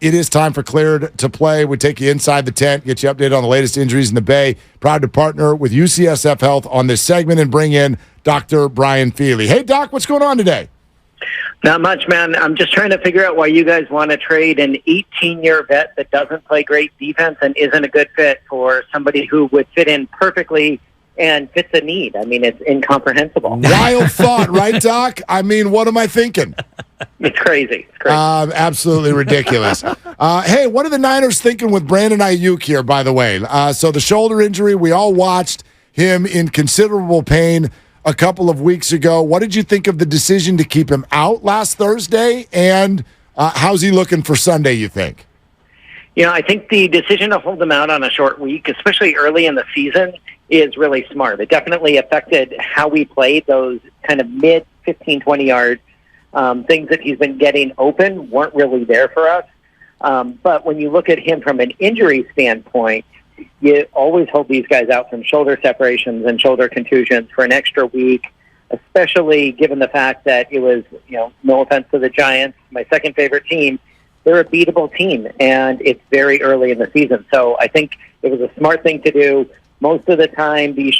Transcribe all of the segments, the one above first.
It is time for Cleared to Play. We take you inside the tent, get you updated on the latest injuries in the Bay. Proud to partner with UCSF Health on this segment and bring in Dr. Brian Feeley. Hey, Doc, what's going on today? Not much, man. I'm just trying to figure out why you guys want to trade an 18-year vet that doesn't play great defense and isn't a good fit for somebody who would fit in perfectly and fits a need. I mean, it's incomprehensible. Wild thought, right, Doc? I mean, what am I thinking? It's crazy. Absolutely ridiculous. Hey, what are the Niners thinking with Brandon Aiyuk here, by the way? So the shoulder injury, we all watched him in considerable pain a couple of weeks ago. What did you think of the decision to keep him out last Thursday? And how's he looking for Sunday, you think? I think the decision to hold him out on a short week, especially early in the season, is really smart. It definitely affected how we played. Those kind of mid 15, 20-yard things that he's been getting open weren't really there for us. But when you look at him from an injury standpoint, you always hold these guys out from shoulder separations and shoulder contusions for an extra week, especially given the fact that it was, no offense to the Giants, my second favorite team, they're a beatable team, and it's very early in the season. So I think it was a smart thing to do. Most of the time, these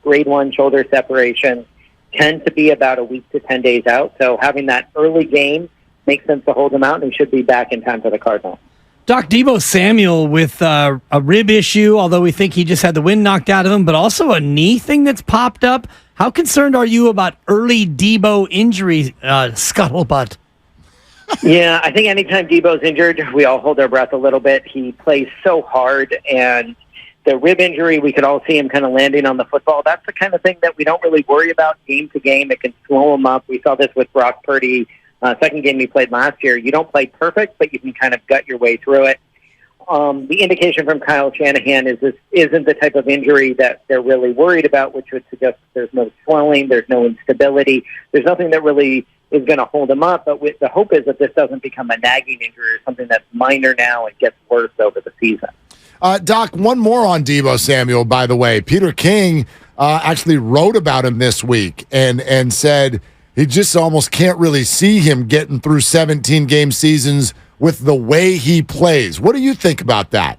grade 1 shoulder separations tend to be about a week to 10 days out. So having that early game makes sense to hold him out, and he should be back in time for the Cardinals. Doc, Deebo Samuel with a rib issue, although we think he just had the wind knocked out of him, but also a knee thing that's popped up. How concerned are you about early Deebo injury scuttlebutt? Yeah, I think anytime Deebo's injured, we all hold our breath a little bit. He plays so hard, and the rib injury, we could all see him kind of landing on the football. That's the kind of thing that we don't really worry about game to game. It can slow him up. We saw this with Brock Purdy. Second game he played last year. You don't play perfect, but you can kind of gut your way through it. The indication from Kyle Shanahan is this isn't the type of injury that they're really worried about, which would suggest there's no swelling, there's no instability, there's nothing that really is going to hold him up. But the hope is that this doesn't become a nagging injury or something that's minor now and gets worse over the season. Doc, one more on Deebo Samuel, by the way. Peter King actually wrote about him this week and said he just almost can't really see him getting through 17-game seasons with the way he plays. What do you think about that?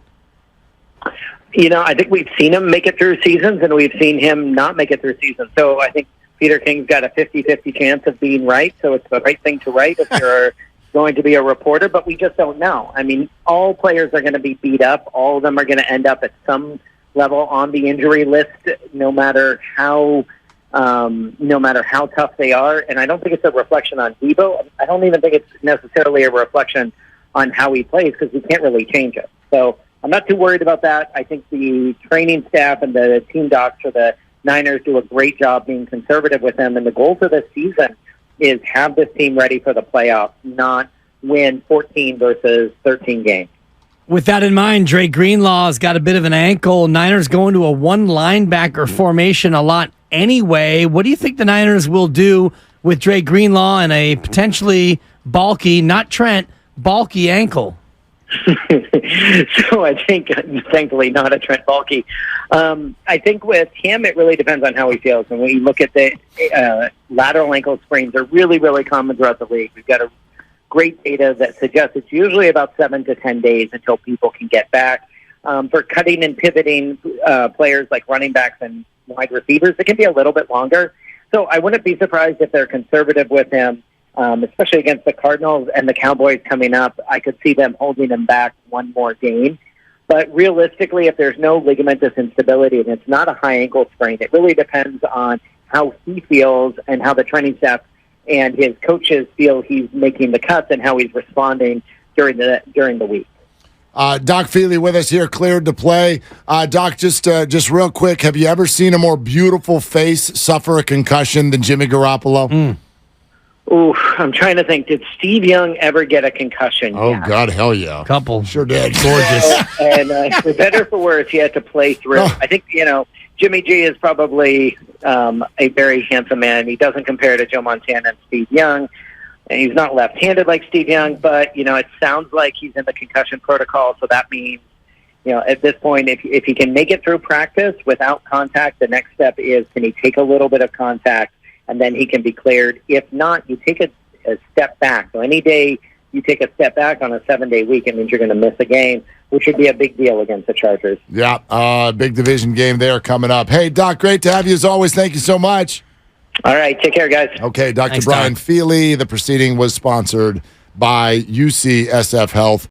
I think we've seen him make it through seasons, and we've seen him not make it through seasons. So I think Peter King's got a 50-50 chance of being right, so it's the right thing to write if you're going to be a reporter, but we just don't know. I mean, all players are going to be beat up. All of them are going to end up at some level on the injury list, no matter how tough they are. And I don't think it's a reflection on Deebo. I don't even think it's necessarily a reflection on how he plays, because we can't really change it. So I'm not too worried about that. I think the training staff and the team docs for the Niners do a great job being conservative with him. And the goal for this season is have this team ready for the playoffs, not win 14 versus 13 games. With that in mind, Dre Greenlaw's got a bit of an ankle. Niners going to a one linebacker formation a lot anyway. What do you think the Niners will do with Dre Greenlaw and a potentially bulky, not Trent, bulky ankle? So I think, thankfully, not a Trent Baalke. I think with him, it really depends on how he feels. When we look at the lateral ankle sprains, are really, really common throughout the league. We've got a great data that suggests it's usually about 7 to 10 days until people can get back. For cutting and pivoting players like running backs and wide receivers, it can be a little bit longer. So I wouldn't be surprised if they're conservative with him. Especially against the Cardinals and the Cowboys coming up. I could see them holding him back one more game. But realistically, if there's no ligamentous instability and it's not a high ankle sprain, it really depends on how he feels and how the training staff and his coaches feel he's making the cuts and how he's responding during the week. Doc Feeley with us here, Cleared to Play. Doc, just real quick, have you ever seen a more beautiful face suffer a concussion than Jimmy Garoppolo? Ooh, I'm trying to think. Did Steve Young ever get a concussion? Oh, yeah. God, hell yeah. Couple. Sure did. Gorgeous. And for better or for worse, he had to play through. I think, Jimmy G is probably a very handsome man. He doesn't compare to Joe Montana and Steve Young. And he's not left-handed like Steve Young, but, it sounds like he's in the concussion protocol. So that means, at this point, if he can make it through practice without contact, the next step is, can he take a little bit of contact, and then he can be cleared. If not, you take a step back. So any day you take a step back on a 7-day week, it means you're going to miss a game, which would be a big deal against the Chargers. Yeah, big division game there coming up. Hey, Doc, great to have you as always. Thank you so much. All right, take care, guys. Okay, Dr. Thanks, Brian Doc. Feeley. The proceeding was sponsored by UCSF Health.